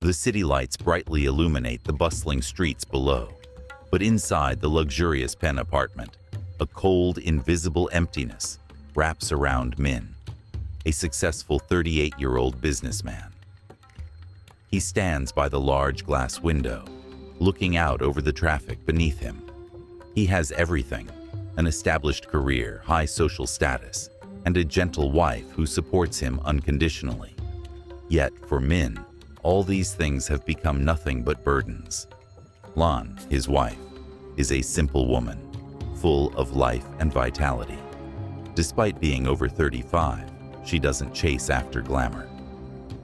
The city lights brightly illuminate the bustling streets below, but inside the luxurious Penn apartment, a cold, invisible emptiness wraps around Min, a successful 38-year-old businessman. He stands by the large glass window, looking out over the traffic beneath him. He has everything: an established career, high social status, and a gentle wife who supports him unconditionally. Yet, for Min, all these things have become nothing but burdens. Lan, his wife, is a simple woman, full of life and vitality. Despite being over 35, she doesn't chase after glamour.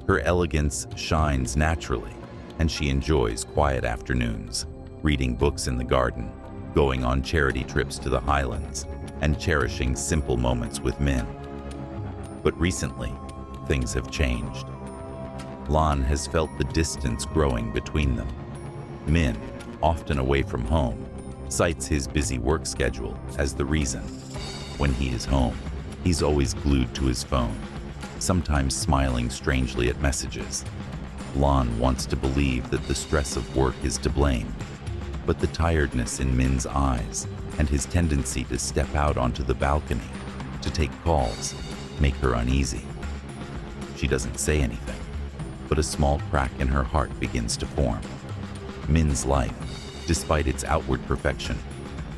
Her elegance shines naturally, and she enjoys quiet afternoons, reading books in the garden, going on charity trips to the Highlands, and cherishing simple moments with Min. But recently, things have changed. Lan has felt the distance growing between them. Min, often away from home, cites his busy work schedule as the reason. When he is home, he's always glued to his phone, sometimes smiling strangely at messages. Lan wants to believe that the stress of work is to blame, but the tiredness in Min's eyes and his tendency to step out onto the balcony to take calls make her uneasy. She doesn't say anything, but a small crack in her heart begins to form. Min's life, despite its outward perfection,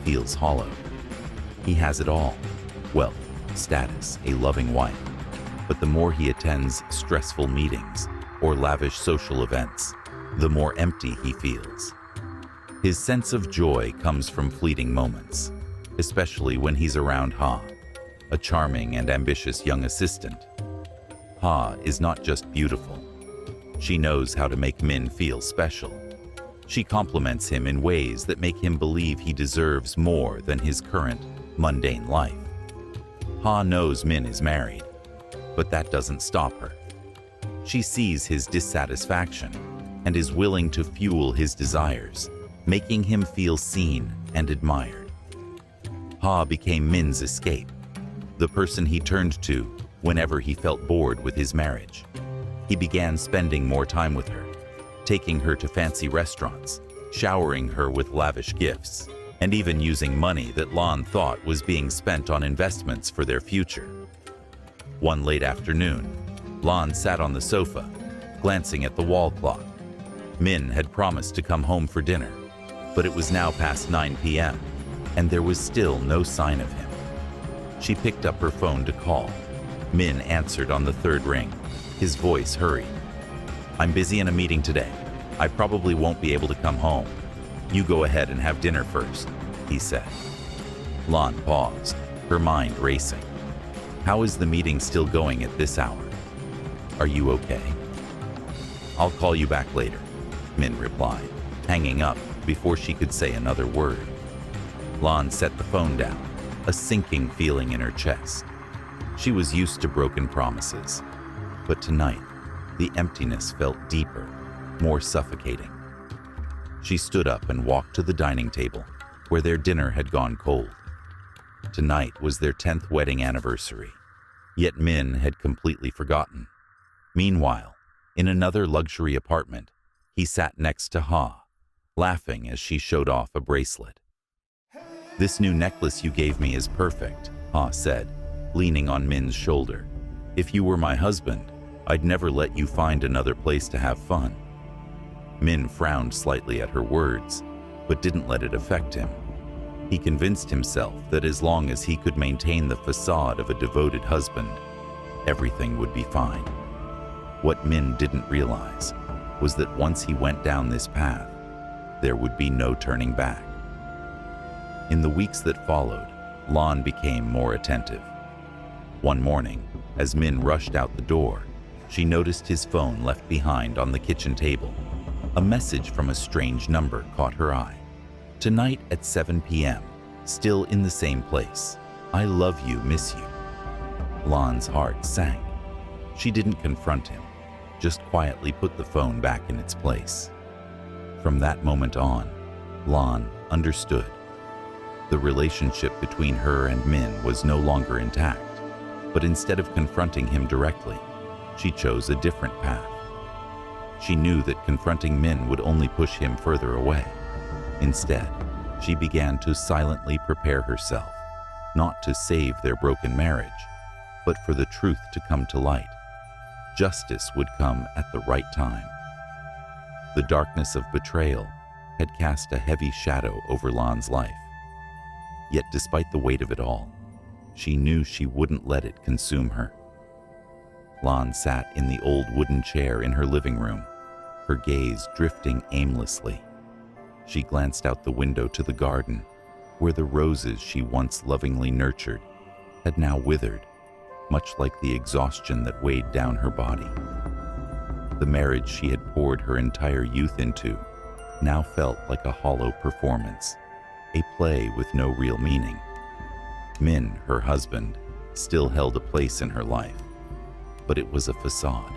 feels hollow. He has it all: wealth, status, a loving wife. But the more he attends stressful meetings or lavish social events, the more empty he feels. His sense of joy comes from fleeting moments, especially when he's around Ha, a charming and ambitious young assistant. Ha is not just beautiful. She knows how to make Min feel special. She compliments him in ways that make him believe he deserves more than his current, mundane life. Ha knows Min is married, but that doesn't stop her. She sees his dissatisfaction and is willing to fuel his desires, making him feel seen and admired. Ha became Min's escape, the person he turned to whenever he felt bored with his marriage. He began spending more time with her, taking her to fancy restaurants, showering her with lavish gifts, and even using money that Lan thought was being spent on investments for their future. One late afternoon, Lan sat on the sofa, glancing at the wall clock. Min had promised to come home for dinner, but it was now past 9 p.m., and there was still no sign of him. She picked up her phone to call. Min answered on the third ring, his voice hurried. "I'm busy in a meeting today. I probably won't be able to come home. You go ahead and have dinner first," he said. Lan paused, her mind racing. How is the meeting still going at this hour? Are you okay? I'll call you back later, Min replied, hanging up before she could say another word. Lan set the phone down, a sinking feeling in her chest. She was used to broken promises, but tonight, the emptiness felt deeper, more suffocating. She stood up and walked to the dining table, where their dinner had gone cold. Tonight was their 10th wedding anniversary, yet Min had completely forgotten. Meanwhile, in another luxury apartment, he sat next to Ha, laughing as she showed off a bracelet. "This new necklace you gave me is perfect," Ha said, leaning on Min's shoulder. "If you were my husband, I'd never let you find another place to have fun." Min frowned slightly at her words, but didn't let it affect him. He convinced himself that as long as he could maintain the facade of a devoted husband, everything would be fine. What Min didn't realize was that once he went down this path, there would be no turning back. In the weeks that followed, Lan became more attentive. One morning, as Min rushed out the door, she noticed his phone left behind on the kitchen table. A message from a strange number caught her eye. "Tonight at 7 p.m., still in the same place. I love you, miss you." Lan's heart sank. She didn't confront him, just quietly put the phone back in its place. From that moment on, Lan understood. The relationship between her and Min was no longer intact, but instead of confronting him directly, she chose a different path. She knew that confronting Min would only push him further away. Instead, she began to silently prepare herself, not to save their broken marriage, but for the truth to come to light. Justice would come at the right time. The darkness of betrayal had cast a heavy shadow over Lan's life. Yet despite the weight of it all, she knew she wouldn't let it consume her. Lan sat in the old wooden chair in her living room, her gaze drifting aimlessly. She glanced out the window to the garden, where the roses she once lovingly nurtured had now withered, much like the exhaustion that weighed down her body. The marriage she had poured her entire youth into now felt like a hollow performance, a play with no real meaning. Min, her husband, still held a place in her life, but it was a facade.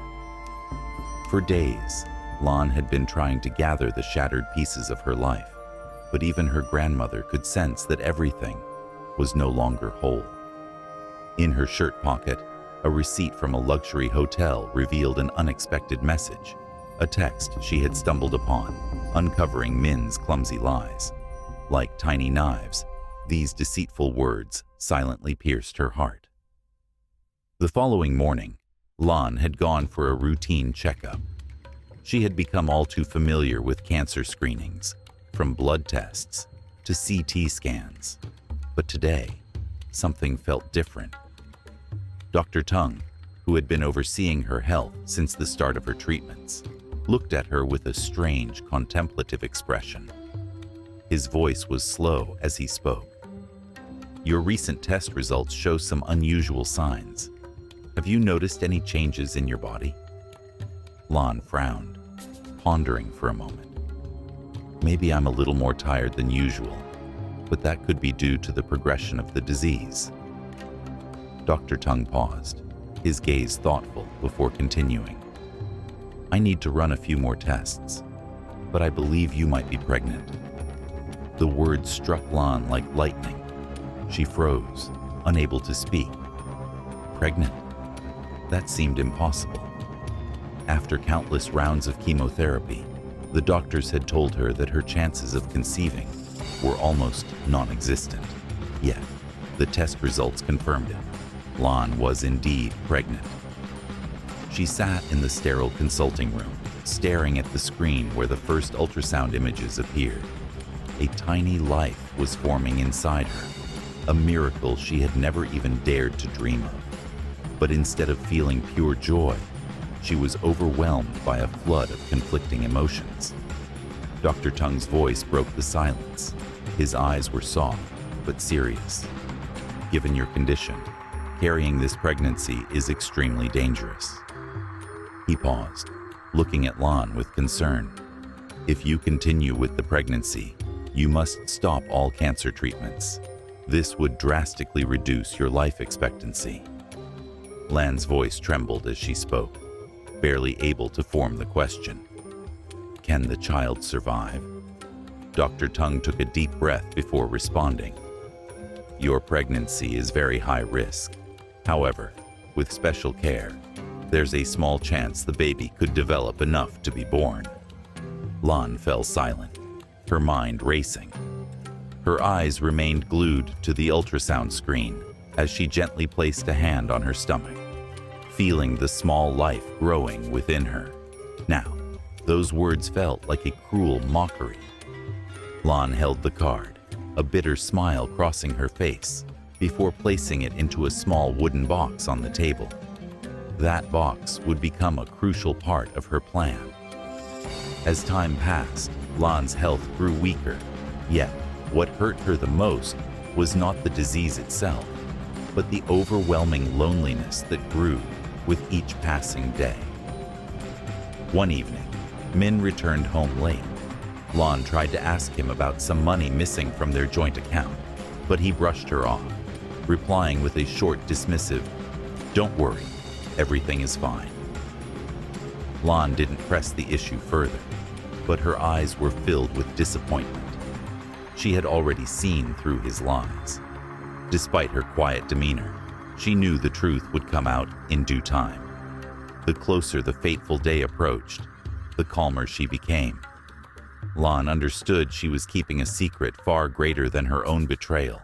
For days, Lan had been trying to gather the shattered pieces of her life, but even her grandmother could sense that everything was no longer whole. In her shirt pocket, a receipt from a luxury hotel revealed an unexpected message, a text she had stumbled upon, uncovering Min's clumsy lies. Like tiny knives, these deceitful words silently pierced her heart. The following morning, Lan had gone for a routine checkup. She had become all too familiar with cancer screenings, from blood tests to CT scans. But today, something felt different. Dr. Tung, who had been overseeing her health since the start of her treatments, looked at her with a strange, contemplative expression. His voice was slow as he spoke. "Your recent test results show some unusual signs. Have you noticed any changes in your body?" Lan frowned, pondering for a moment. "Maybe I'm a little more tired than usual, but that could be due to the progression of the disease." Dr. Tung paused, his gaze thoughtful before continuing. "I need to run a few more tests, but I believe you might be pregnant." The words struck Lan like lightning. She froze, unable to speak. Pregnant? That seemed impossible. After countless rounds of chemotherapy, the doctors had told her that her chances of conceiving were almost non-existent. Yet, the test results confirmed it. Lan was indeed pregnant. She sat in the sterile consulting room, staring at the screen where the first ultrasound images appeared. A tiny life was forming inside her, a miracle she had never even dared to dream of. But instead of feeling pure joy, she was overwhelmed by a flood of conflicting emotions. Dr. Tung's voice broke the silence. His eyes were soft, but serious. "Given your condition, carrying this pregnancy is extremely dangerous." He paused, looking at Lan with concern. "If you continue with the pregnancy, you must stop all cancer treatments. This would drastically reduce your life expectancy." Lan's voice trembled as she spoke, barely able to form the question. "Can the child survive?" Dr. Tung took a deep breath before responding. "Your pregnancy is very high risk. However, with special care, there's a small chance the baby could develop enough to be born." Lan fell silent, her mind racing. Her eyes remained glued to the ultrasound screen as she gently placed a hand on her stomach, feeling the small life growing within her. Now, those words felt like a cruel mockery. Lan held the card, a bitter smile crossing her face, before placing it into a small wooden box on the table. That box would become a crucial part of her plan. As time passed, Lan's health grew weaker, yet what hurt her the most was not the disease itself, but the overwhelming loneliness that grew with each passing day. One evening, Min returned home late. Lan tried to ask him about some money missing from their joint account, but he brushed her off, replying with a short, dismissive, "Don't worry, everything is fine." Lan didn't press the issue further, but her eyes were filled with disappointment. She had already seen through his lies. Despite her quiet demeanor, she knew the truth would come out in due time. The closer the fateful day approached, the calmer she became. Lan understood she was keeping a secret far greater than her own betrayal.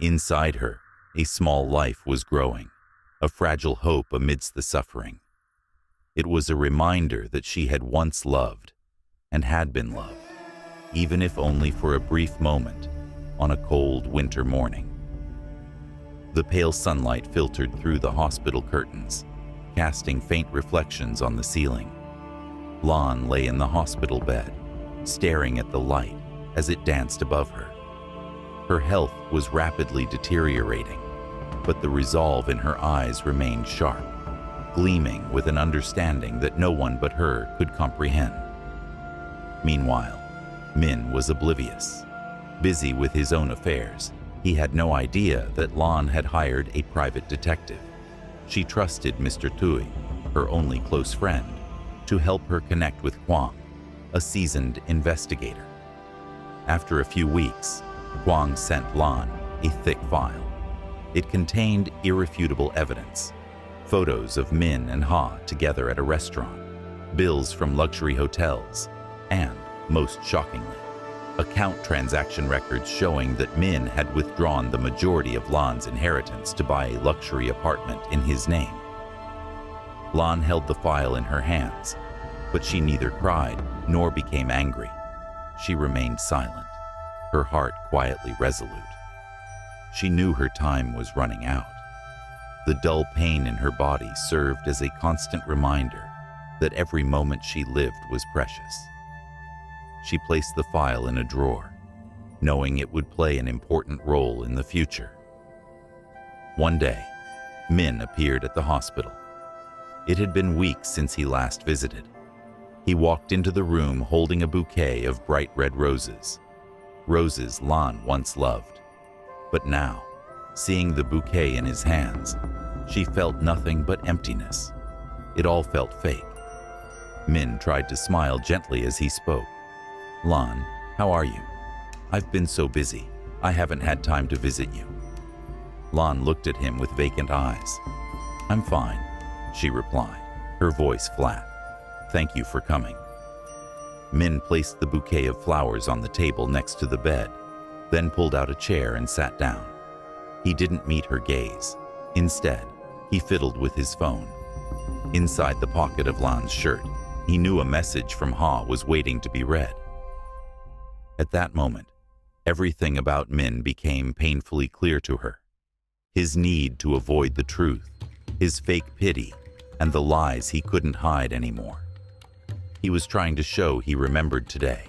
Inside her, a small life was growing, a fragile hope amidst the suffering. It was a reminder that she had once loved, and had been loved, even if only for a brief moment, on a cold winter morning. The pale sunlight filtered through the hospital curtains, casting faint reflections on the ceiling. Lan lay in the hospital bed, staring at the light as it danced above her. Her health was rapidly deteriorating, but the resolve in her eyes remained sharp, gleaming with an understanding that no one but her could comprehend. Meanwhile, Min was oblivious. Busy with his own affairs, he had no idea that Lan had hired a private detective. She trusted Mr. Tui, her only close friend, to help her connect with Kwang, a seasoned investigator. After a few weeks, Kwang sent Lan a thick file. It contained irrefutable evidence, photos of Min and Ha together at a restaurant, bills from luxury hotels, and, most shockingly, account transaction records showing that Min had withdrawn the majority of Lan's inheritance to buy a luxury apartment in his name. Lan held the file in her hands, but she neither cried nor became angry. She remained silent, her heart quietly resolute. She knew her time was running out. The dull pain in her body served as a constant reminder that every moment she lived was precious. She placed the file in a drawer, knowing it would play an important role in the future. One day, Min appeared at the hospital. It had been weeks since he last visited. He walked into the room holding a bouquet of bright red roses, roses Lan once loved. But now, seeing the bouquet in his hands, she felt nothing but emptiness. It all felt fake. Min tried to smile gently as he spoke. "Lan, how are you? I've been so busy, I haven't had time to visit you." Lan looked at him with vacant eyes. "I'm fine," she replied, her voice flat. "Thank you for coming." Min placed the bouquet of flowers on the table next to the bed, then pulled out a chair and sat down. He didn't meet her gaze. Instead, he fiddled with his phone. Inside the pocket of Lan's shirt, he knew a message from Ha was waiting to be read. At that moment, everything about Min became painfully clear to her. His need to avoid the truth, his fake pity, and the lies he couldn't hide anymore. He was trying to show he remembered today.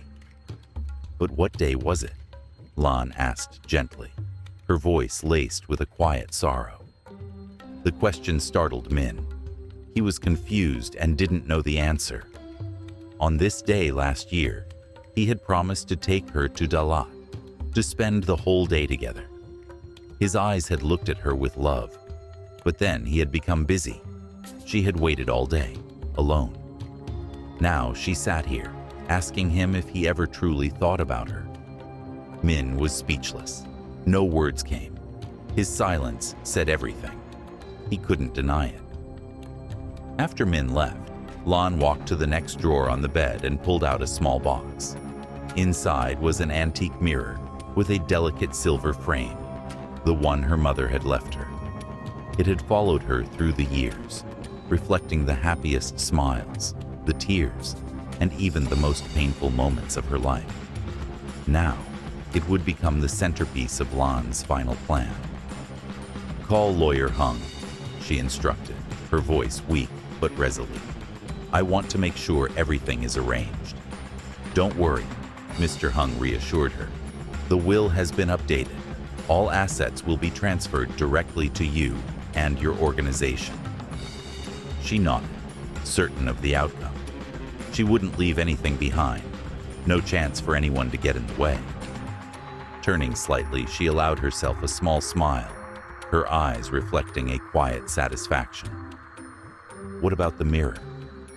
But what day was it? Lan asked gently, her voice laced with a quiet sorrow. The question startled Min. He was confused and didn't know the answer. On this day last year, he had promised to take her to Dalat, to spend the whole day together. His eyes had looked at her with love, but then he had become busy. She had waited all day, alone. Now she sat here, asking him if he ever truly thought about her. Min was speechless. No words came. His silence said everything. He couldn't deny it. After Min left, Lan walked to the next drawer on the bed and pulled out a small box. Inside was an antique mirror with a delicate silver frame, the one her mother had left her. It had followed her through the years, reflecting the happiest smiles, the tears, and even the most painful moments of her life. Now, it would become the centerpiece of Lan's final plan. "Call Lawyer Hung," she instructed, her voice weak but resolute. "I want to make sure everything is arranged." "Don't worry," Mr. Hung reassured her. "The will has been updated. All assets will be transferred directly to you and your organization." She nodded, certain of the outcome. She wouldn't leave anything behind. No chance for anyone to get in the way. Turning slightly, she allowed herself a small smile, her eyes reflecting a quiet satisfaction. "What about the mirror?"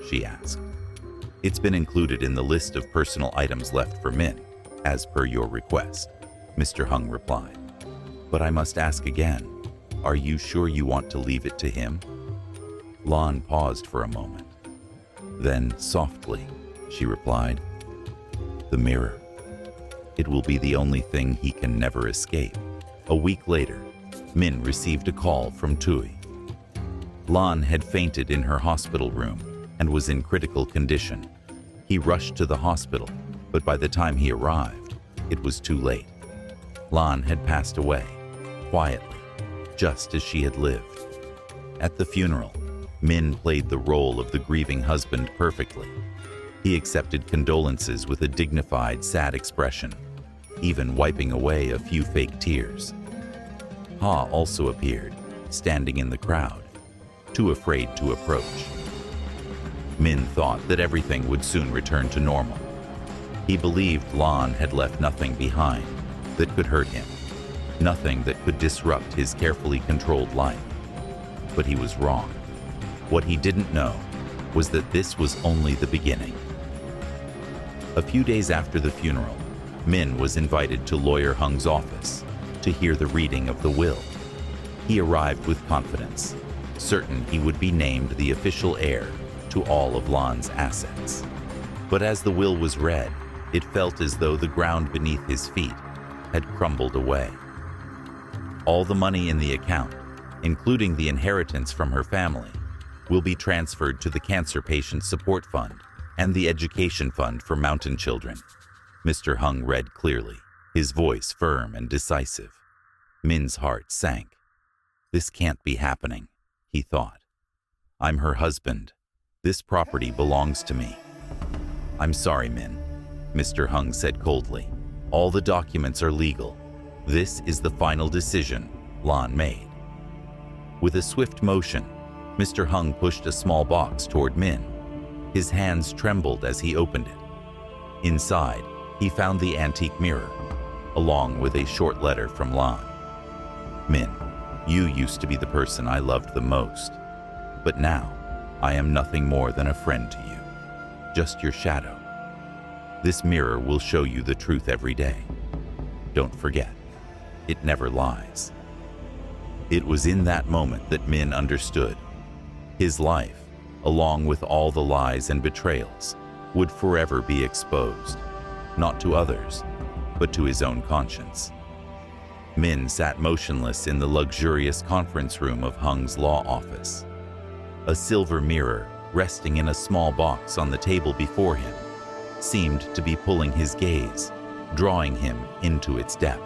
she asked. "It's been included in the list of personal items left for Min, as per your request," Mr. Hung replied. "But I must ask again, are you sure you want to leave it to him?" Lan paused for a moment. Then, softly, she replied, "The mirror. It will be the only thing he can never escape." A week later, Min received a call from Tui. Lan had fainted in her hospital room and was in critical condition. He rushed to the hospital, but by the time he arrived, it was too late. Lan had passed away, quietly, just as she had lived. At the funeral, Min played the role of the grieving husband perfectly. He accepted condolences with a dignified, sad expression, even wiping away a few fake tears. Ha also appeared, standing in the crowd, too afraid to approach. Min thought that everything would soon return to normal. He believed Lan had left nothing behind that could hurt him, nothing that could disrupt his carefully controlled life. But he was wrong. What he didn't know was that this was only the beginning. A few days after the funeral, Min was invited to Lawyer Hung's office to hear the reading of the will. He arrived with confidence, certain he would be named the official heir to all of Lan's assets. But as the will was read, it felt as though the ground beneath his feet had crumbled away. All the money in the account, including the inheritance from her family, will be transferred to the Cancer Patient Support Fund and the Education Fund for Mountain Children. Mr. Hung read clearly, his voice firm and decisive. Min's heart sank. This can't be happening, he thought. I'm her husband. This property belongs to me. I'm sorry, Min, Mr. Hung said coldly. All the documents are legal. This is the final decision Lan made. With a swift motion, Mr. Hung pushed a small box toward Min. His hands trembled as he opened it. Inside, he found the antique mirror, along with a short letter from Lan. Min, you used to be the person I loved the most, but now I am nothing more than a friend to you, just your shadow. This mirror will show you the truth every day. Don't forget, it never lies. It was in that moment that Min understood. His life, along with all the lies and betrayals, would forever be exposed, not to others, but to his own conscience. Min sat motionless in the luxurious conference room of Hung's law office. A silver mirror, resting in a small box on the table before him, seemed to be pulling his gaze, drawing him into its depth.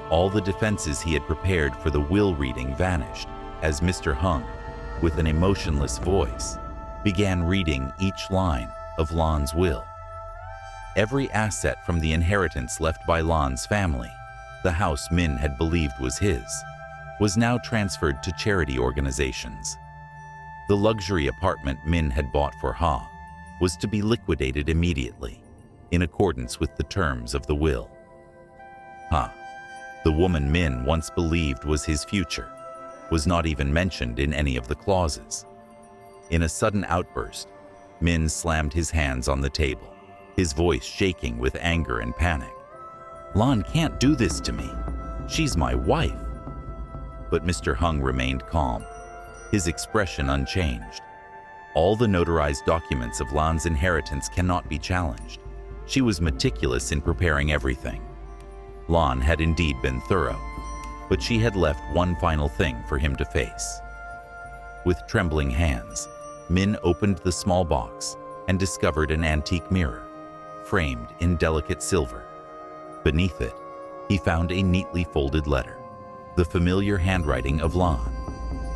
All the defenses he had prepared for the will reading vanished as Mr. Hung, with an emotionless voice, began reading each line of Lan's will. Every asset from the inheritance left by Lan's family, the house Min had believed was his, was now transferred to charity organizations. The luxury apartment Min had bought for Ha was to be liquidated immediately, in accordance with the terms of the will. Ha, the woman Min once believed was his future, was not even mentioned in any of the clauses. In a sudden outburst, Min slammed his hands on the table, his voice shaking with anger and panic. Lan can't do this to me. She's my wife. But Mr. Hung remained calm, his expression unchanged. All the notarized documents of Lan's inheritance cannot be challenged. She was meticulous in preparing everything. Lan had indeed been thorough, but she had left one final thing for him to face. With trembling hands, Min opened the small box and discovered an antique mirror, framed in delicate silver. Beneath it, he found a neatly folded letter, the familiar handwriting of Lan,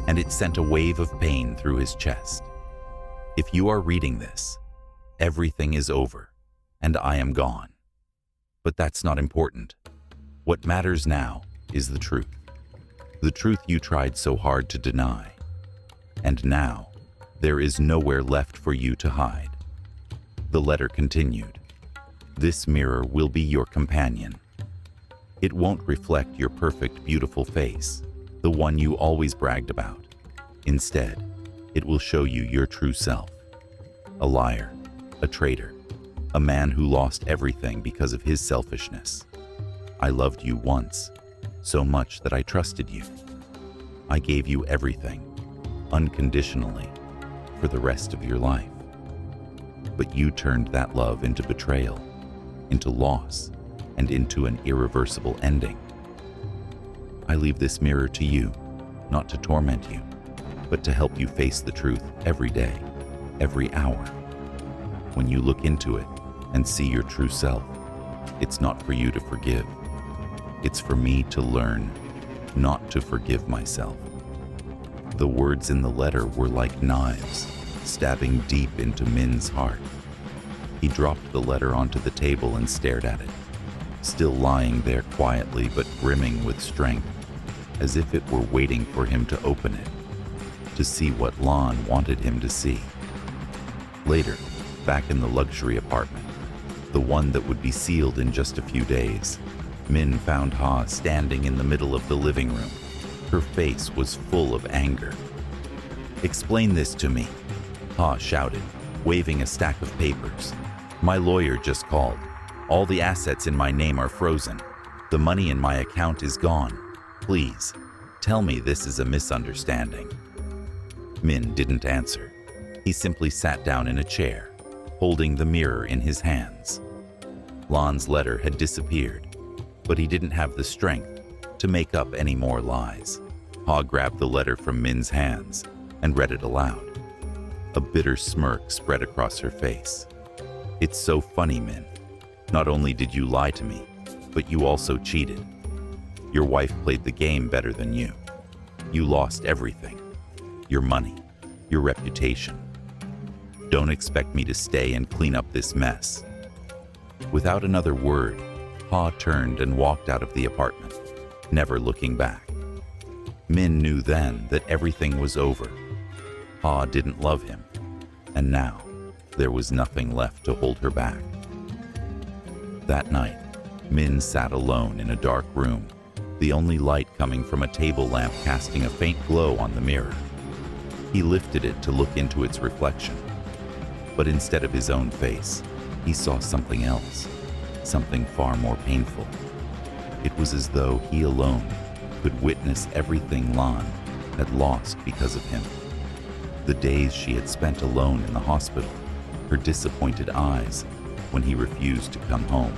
and it sent a wave of pain through his chest. If you are reading this, everything is over, and I am gone. But that's not important. What matters now is the truth you tried so hard to deny. And now, there is nowhere left for you to hide. The letter continued. This mirror will be your companion. It won't reflect your perfect, beautiful face, the one you always bragged about. Instead, it will show you your true self. A liar, a traitor, a man who lost everything because of his selfishness. I loved you once, so much that I trusted you. I gave you everything, unconditionally, for the rest of your life. But you turned that love into betrayal, into loss, and into an irreversible ending. I leave this mirror to you, not to torment you, but to help you face the truth every day, every hour. When you look into it and see your true self, it's not for you to forgive. It's for me to learn not to forgive myself. The words in the letter were like knives, stabbing deep into Min's heart. He dropped the letter onto the table and stared at it, still lying there quietly but brimming with strength, as if it were waiting for him to open it, to see what Lon wanted him to see. Later, back in the luxury apartment, the one that would be sealed in just a few days, Min found Ha standing in the middle of the living room. Her face was full of anger. "Explain this to me," Ha shouted, waving a stack of papers. "My lawyer just called. All the assets in my name are frozen. The money in my account is gone. Please, tell me this is a misunderstanding." Min didn't answer. He simply sat down in a chair, holding the mirror in his hands. Lon's letter had disappeared, but he didn't have the strength to make up any more lies. Ha grabbed the letter from Min's hands and read it aloud. A bitter smirk spread across her face. "It's so funny, Min. Not only did you lie to me, but you also cheated. Your wife played the game better than you. You lost everything. Your money, your reputation. Don't expect me to stay and clean up this mess." Without another word, Ha turned and walked out of the apartment, never looking back. Min knew then that everything was over. Ha didn't love him, and now there was nothing left to hold her back. That night, Min sat alone in a dark room, the only light coming from a table lamp casting a faint glow on the mirror. He lifted it to look into its reflection, but instead of his own face, he saw something else, something far more painful. It was as though he alone could witness everything Lon had lost because of him. The days she had spent alone in the hospital, her disappointed eyes when he refused to come home,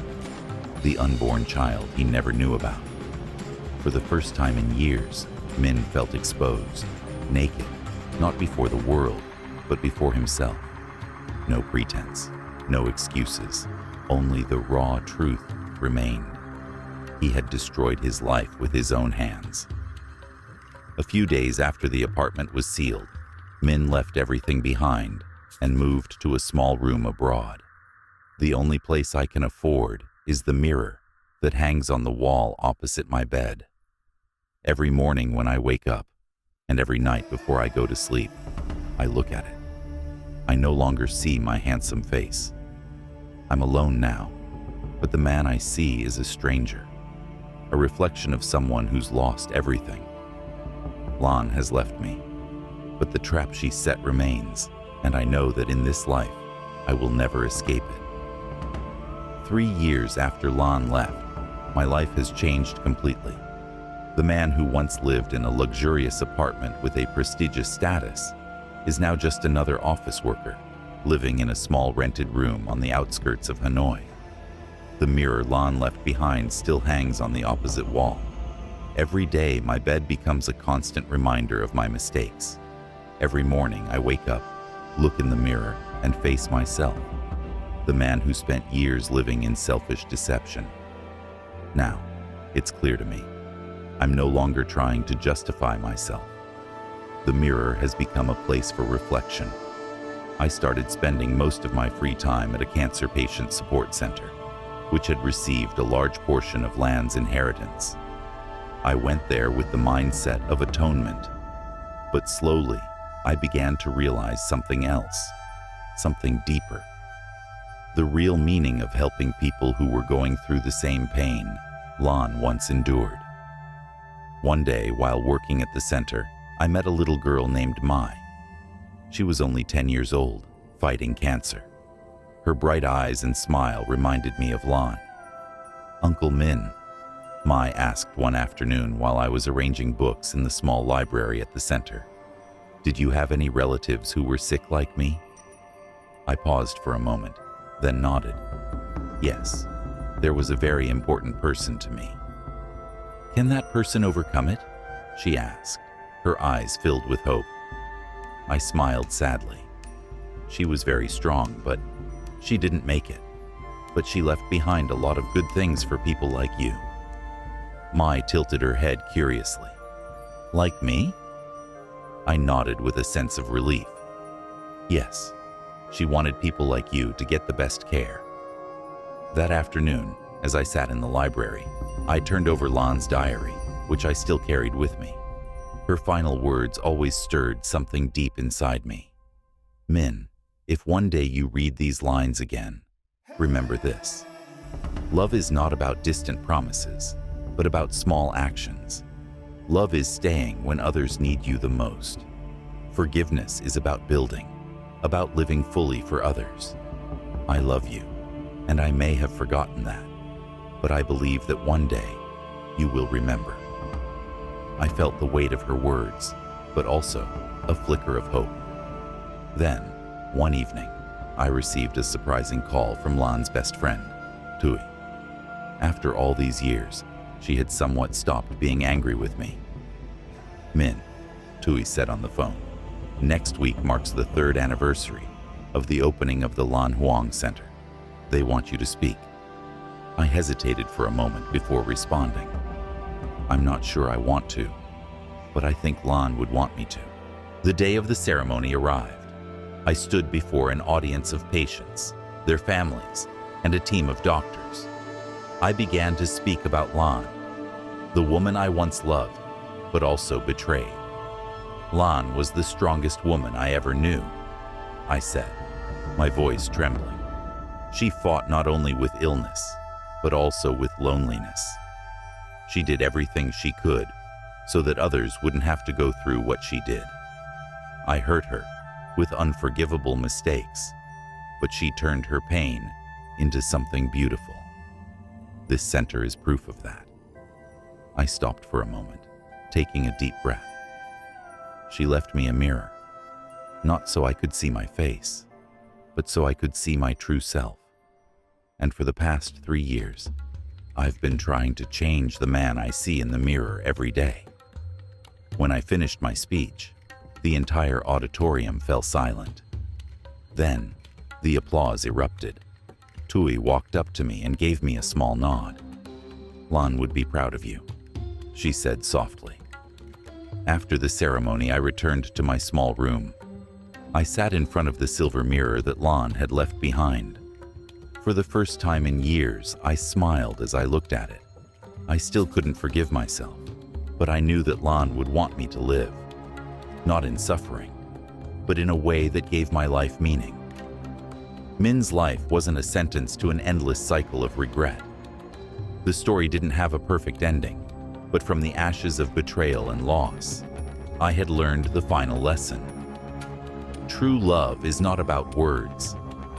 the unborn child he never knew about. For the first time in years, Min felt exposed, naked, not before the world, but before himself. No pretense, no excuses, only the raw truth remained. He had destroyed his life with his own hands. A few days after the apartment was sealed, Min left everything behind and moved to a small room abroad. "The only place I can afford is the mirror that hangs on the wall opposite my bed. Every morning when I wake up, and every night before I go to sleep, I look at it. I no longer see my handsome face. I'm alone now, but the man I see is a stranger, a reflection of someone who's lost everything. Lon has left me, but the trap she set remains, and I know that in this life, I will never escape it." 3 years after Lon left, my life has changed completely. The man who once lived in a luxurious apartment with a prestigious status is now just another office worker, living in a small rented room on the outskirts of Hanoi. The mirror Lon left behind still hangs on the opposite wall. Every day, my bed becomes a constant reminder of my mistakes. Every morning, I wake up, look in the mirror, and face myself, the man who spent years living in selfish deception. Now, it's clear to me. I'm no longer trying to justify myself. The mirror has become a place for reflection. I started spending most of my free time at a cancer patient support center, which had received a large portion of land's inheritance. I went there with the mindset of atonement, but slowly I began to realize something else, something deeper. The real meaning of helping people who were going through the same pain Lon once endured. One day, while working at the center, I met a little girl named Mai. She was only 10 years old, fighting cancer. Her bright eyes and smile reminded me of Lon. "Uncle Min," Mai asked one afternoon while I was arranging books in the small library at the center, "did you have any relatives who were sick like me?" I paused for a moment, then nodded. Yes, there was a very important person to me. Can that person overcome it? She asked, her eyes filled with hope. I smiled sadly. She was very strong, but she didn't make it. But she left behind a lot of good things for people like you. Mai tilted her head curiously. Like me? I nodded with a sense of relief. Yes, she wanted people like you to get the best care. That afternoon, as I sat in the library, I turned over Lan's diary, which I still carried with me. Her final words always stirred something deep inside me. Min, if one day you read these lines again, remember this. Love is not about distant promises, but about small actions. Love is staying when others need you the most. Forgiveness is about building, about living fully for others. I love you, and I may have forgotten that, but I believe that one day you will remember. I felt the weight of her words, but also a flicker of hope. Then, one evening, I received a surprising call from Lan's best friend, Tui. After all these years, she had somewhat stopped being angry with me. Min, Tui said on the phone, next week marks the 3rd anniversary of the opening of the Lan Huang Center. They want you to speak. I hesitated for a moment before responding. I'm not sure I want to, but I think Lan would want me to. The day of the ceremony arrived. I stood before an audience of patients, their families, and a team of doctors. I began to speak about Lan, the woman I once loved, but also betrayed. Lan was the strongest woman I ever knew, I said, my voice trembling. She fought not only with illness, but also with loneliness. She did everything she could so that others wouldn't have to go through what she did. I hurt her with unforgivable mistakes, but she turned her pain into something beautiful. This center is proof of that. I stopped for a moment, taking a deep breath. She left me a mirror, not so I could see my face, but so I could see my true self. And for the past 3 years, I've been trying to change the man I see in the mirror every day. When I finished my speech, the entire auditorium fell silent. Then, the applause erupted. Tui walked up to me and gave me a small nod. Lan would be proud of you, she said softly. After the ceremony, I returned to my small room. I sat in front of the silver mirror that Lan had left behind. For the first time in years, I smiled as I looked at it. I still couldn't forgive myself, but I knew that Lan would want me to live. Not in suffering, but in a way that gave my life meaning. Min's life wasn't a sentence to an endless cycle of regret. The story didn't have a perfect ending, but from the ashes of betrayal and loss, I had learned the final lesson. True love is not about words,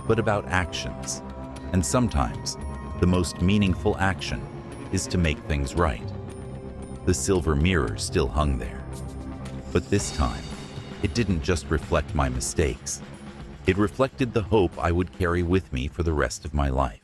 but about actions. And sometimes, the most meaningful action is to make things right. The silver mirror still hung there. But this time, it didn't just reflect my mistakes. It reflected the hope I would carry with me for the rest of my life.